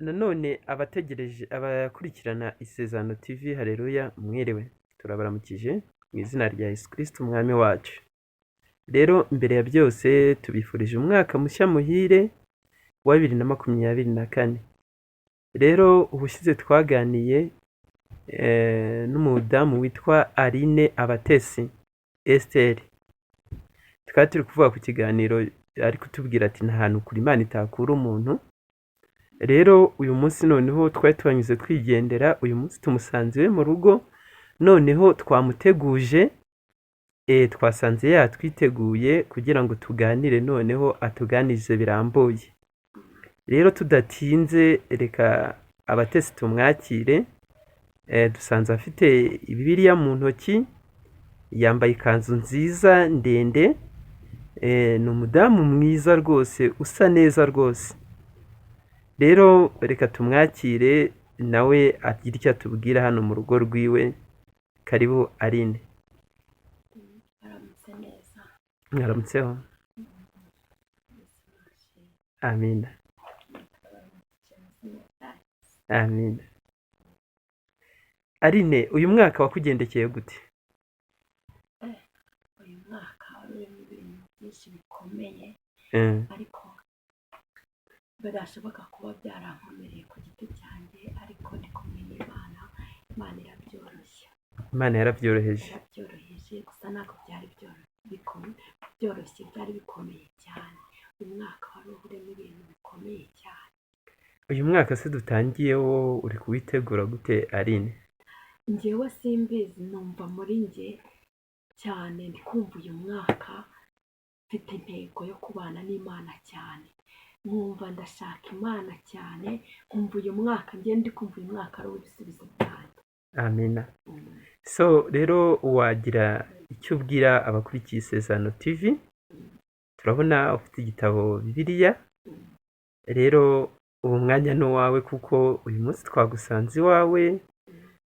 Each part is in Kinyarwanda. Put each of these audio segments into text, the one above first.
nanone abakurikirana Isezerano TV, haleluya, mwiriwe, turabaramukije mu izina rya Yesu Kristo umwami wacu. Rero mbere ya byose tubifurije umwaka mushya muhire wa 2024. Rero ubushize twaganiye n'umudamu witwa Aline Abatesi Esther. Tukaba turi kuvuga ku kiganiro ari kutubwira ati nta hantu kuri Imana itakura umuntu. Rero uyu munsi noneho twari twanyuze twigendera, uyu munsi tumusanze iwe mu rugo, noneho twamuteguje, twasanze yatwiteguye kugira ngo tuganire, noneho atuganirize birambuye. Rero tudatinze reka Abatesi tumwakire. Dusanze afite Bibiliya mu ntoki, yambaye ikanzu nziza ndende, ni umudamu mwiza rwose, usa neza rwose. Rero reka tumwakire nawe agira icyo atubwira hano mu rugo rwiwe. Karibu Aline. Aramutse neza. Mwaramutseho. Amina. Amina. Aline, uyu mwaka wakugendekeye gute? Uyu mwaka urimo ibintu byinshi bikomeye, ariko birashoboka kuba byarankomereye ku giti cyanjye, ariko ndi kumwe n'Imana. Imana irabyoroshya. Imana yarabyoroheje. Yarabyoroheje, gusa ntabwo byari byoroshye, byari bikomeye cyane. Uyu mwaka wari urimo ibintu bikomeye cyane. Uyu mwaka se dutangiye wo uri kuwitegura gute Aline? Njyewe simbizi, numva muri njye cyane ndi kumva uyu mwaka mfite intego yo kubana n'Imana cyane. Nkumva ndashaka Imana cyane, nkumva uyu mwaka ndi kumva uyu mwaka ari uw'ibisubizo byanjye. Amina. So rero wagira icyo ubwira abakurikiye Isezerano TV? Turabona ufite igitabo Bibiliya. Rero ubu mwanya ni uwawe, kuko uyu munsi twagusanze iwawe.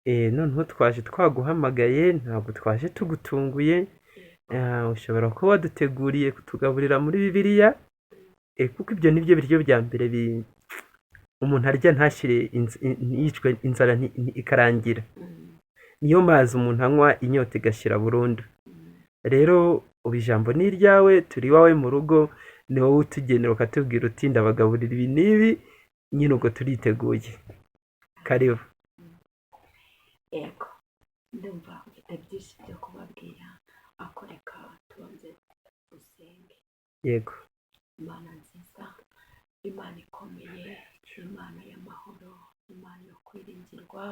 Noneho twaje twaguhamagaye, ntabwo twaje tugutunguye. Ushobora kuba waduteguriye kutugaburira muri Bibiliya, kuko ibyo nibyo biryo bya mbere umuntu arya ntashire yicwe inzara ikarangira. Niyo mazi umuntu anywa inyota igashira burundu. Rero ubu ijambo ni iryawe, turi iwawe mu rugo, ni wowe utugenera ukatubwira uti ndabagaburira ibi n'ibi, nyine ubwo turiteguye. Karibu. Yego, ndumva mfite byinshi byo kubabwira, ariko reka tubanze dusenge. Yego. Imana nziza, Imana ikomeye, Imana y'amahoro, Imana yo kwiringirwa,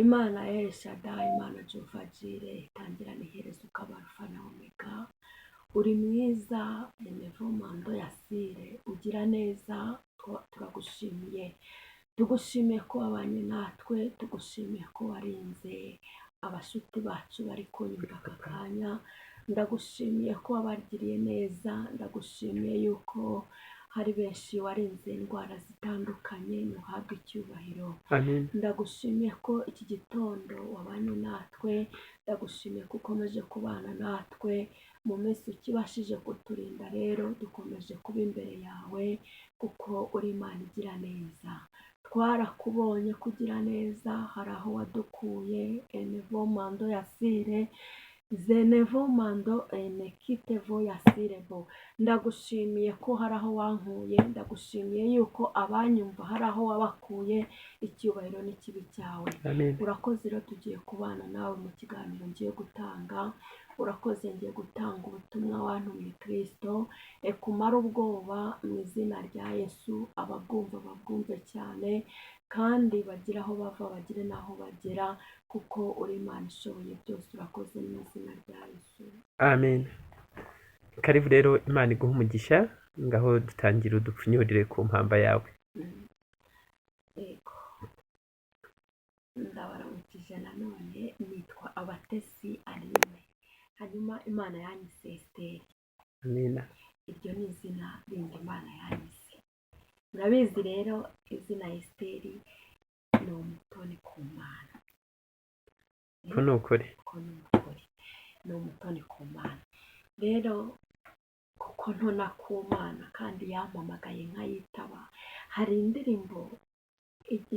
Imana ya El Shaddai, Imana Jehova Jireh, itangira n'iherezo, ukaba Alpha na Omega. Uri mwiza, Enevomando Yasire, ugira neza, turagushimiye. Tugushimiye ko wabanye natwe, tugushimiye ko warinze abashuti bacu bari kunyumva aka kanya. Ndagushimiye ko wabagiriye neza, ndagushimiye yuko hari benshi warinze indwara zitandukanye, ntuhabwe icyubahiro. Amen. Ndagushimiye ko iki gitondo wabanye natwe, ndagushimiye ko ukomeje kubana natwe mu minsi ukibashije kuturinda. Rero dukomeje kuba imbere yawe, kuko uri Imana igira neza. Twarakubonye kugira neza, hari aho wadukuye, Enevomando Yasire, Zenevomando Enekitevo Yasirebo. Ndagushimiye ko hari aho wankuye, ndagushimiye yuko abanyumva hari aho wabakuye. Icyubahiro n'ikibi cyawe. Amen. Urakoze rero, tugiye kubana nawe mu kiganiro ngiye gutanga. Urakoze, ngiye gutanga ubutumwa wantumye Kristo, kumara ubwoba mu izina rya Yesu. Ababwumva babwumve cyane, kandi bagire aho bava, bagire n'aho bagera, kuko uri Imana ishoboye byose. Urakoze mu izina rya Yesu. Amen. Karibu rero, Imana iguha umugisha. Ngaho dutangira udupfunyurire ku mpamba yawe. Yego, ndabaramukije nanone, nitwa Abatesi Aline, hanyuma Imana yanyise Esther. Amina. Iryo ni izina rindi Imana yanyise. Murabizi rero, izina Esther ni umutoni ku Mana. Ko ni ukuri. Ni umutoni ku Mana. Rero kuko ntona ku Mana kandi yampamagaye nkayitaba, hari indirimbo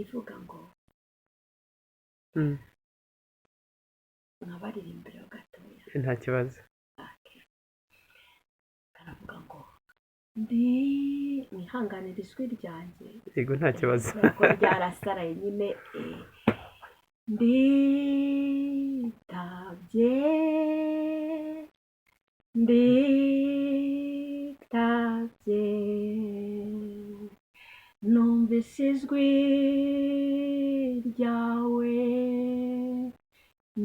ivuga ngo Mm, nkabaririmbira gatoya. nta kibazo. Okay. Karavuga ngo mwihanganire ijwi ryanjye Yego, nta kibazo. kubera ko ryarasaraye nyine. Nditabye numvise ijwi ryawe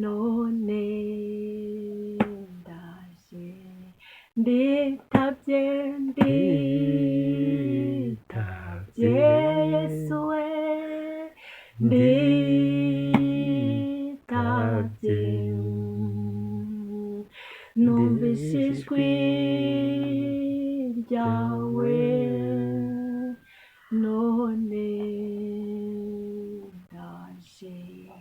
none ndaje. Nditabye Yesu we, nditabye numvise ijwi ryawe none ndaje.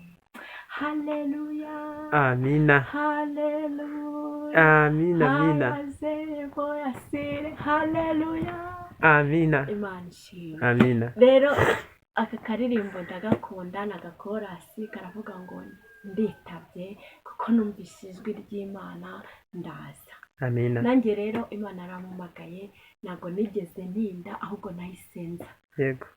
Haleluya, Amina. haleluya, Amina. Amina. haleluya. Amina. Imana ishimwe. Amina. Rero aka karirimbo ndagakunda, n'agakorasi karavuga ngo nditabye kuko numvise ijwi ry'Imana ndaza. Amina. Nanjye rero Imana yarampamagaye, ntabwo nigeze ntinda, ahubwo nahise nza. Yego.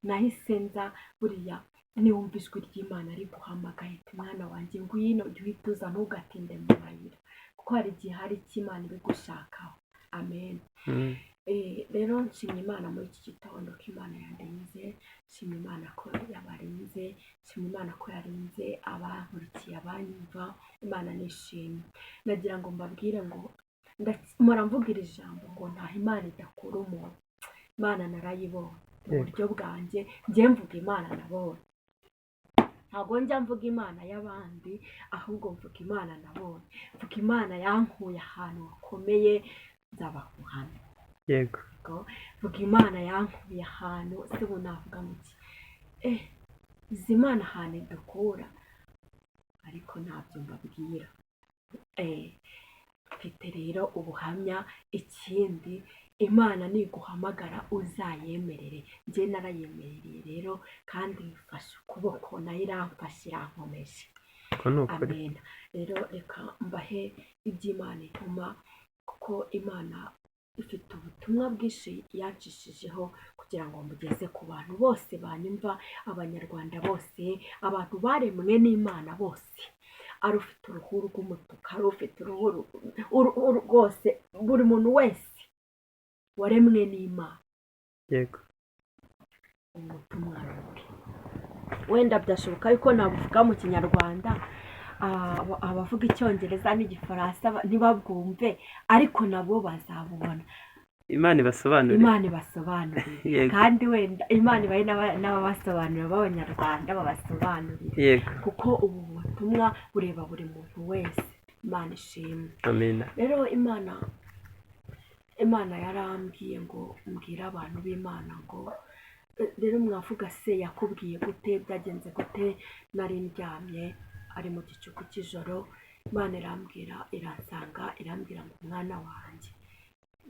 Nahise nza. Buriya niwumva ijwi ry'Imana riguhamagaye ati mwana wanjye ngwino, jya uhita uza, ntugatinde mu mayira, kuko hari igihe hari icyo Imana ibigushakaho. Amen. Rero nshimye Imana muri iki gitondo ko Imana yandinze, nshimye Imana ko yabarinze, nshimye Imana ko yarinze abankurikiye, abanyumva. Imana nishimye. Nagira ngo mbabwire ngo mpora mvugira ijambo ngo ntaho Imana idakura umuntu. Imana narayibonye mu buryo bwanjye, njye mvuga Imana nabonye. Ntabwo njya mvuga Imana y'abandi, ahubwo mvuga Imana nabonye. Mvuga Imana yankuye ahantu hakomeye nzabakuhana. Yego. Mvuga Imana yankuye ahantu se ubu navuga ngo iki, izi Imana ahantu idukura, ariko ntabyo mbabwira. Mfite rero ubuhamya. Ikindi, Imana niguhamagara uzayemerere. Njye narayemereye rero, kandi mfashe ukuboko, nayo iramfashe, irankomeje. Amen. Rero reka mbahe iby'Imana ituma, kuko Imana ifite ubutumwa bwinshi yancishijeho kugira ngo mugeze ku bantu bose banyumva, abanyarwanda bose, abantu baremwe n'Imana bose, ari ufite uruhu rw'umutuku, ari ufite uruhu rwose, buri muntu wese waremwe n'Imana. Yego. Ubutumwa bubi wenda byashoboka yuko nabuvuga mu Kinyarwanda, abavuga Icyongereza n'Igifaransa ntibabwumve, ariko nabo bazabubona. Imana ibasobanurire. Imana ibasobanurire. Kandi wenda Imana ibahe n'ababasobanurira b'Abanyarwanda babasobanurire. Yego. Kuko ubu butumwa bureba buri muntu wese. Imana ishimwe. Amina. Rero Imana yarambwiye ngo mbwire abantu b'Imana ngo rero mwavuga se yakubwiye gute, byagenze gute? Nari ndyamye ari mu gicuku cy'ijoro, Imana iransanga irambwira ngo mwana wanjye.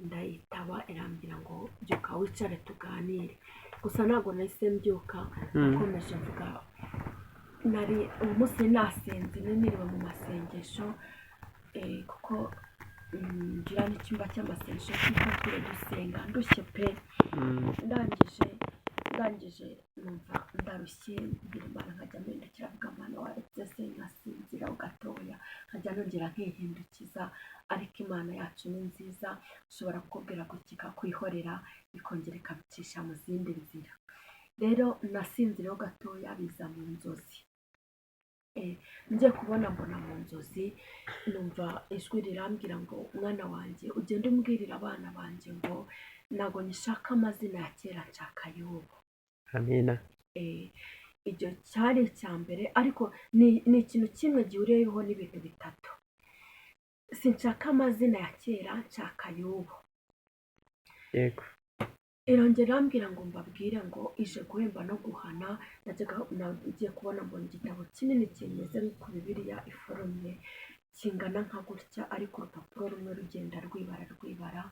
Ndayitaba, irambwira ngo byuka wicare tuganire. Gusa ntabwo nahise mbyuka, nakomeje mvuga. Nari umunsi nasenze, niriwe mu masengesho, kuko ngira n'icyumba cy'amasengesho cy'ifatire dusenga ndushye pe. ndangije numva ndarushye, mbwira Imana, nkajya mpindukira avuga Imana waretse se nkasinzira gatoya, nkajya nongera nkihindukiza. Ariko Imana yacu ni nziza, ushobora kukubwira gutya ikakwihorera, ikongera ikabicisha mu zindi nzira. Rero nasinzireho gatoya, biza mu nzozi. Njye kubona mbona mu nzozi, numva ijwi rirambwira ngo mwana wanjye ugende umbwirira abana banjye ngo ntabwo nishaka amazina ya kera, nshaka y'ubu. Amina. Iryo cyari icya mbere, ariko ni ikintu kimwe gihuriyeho n'ibintu bitatu. Sinshaka amazina ya kera, nshaka y'ubu. Yego. Irongera irambwira ngo mbabwire ngo ije guhemba no guhana. Nagiye kubona mbona igitabo kinini kimeze nk'uko Bibiliya iforomye, kingana nka gutya, ariko urupapuro rumwe rugenda rwibara.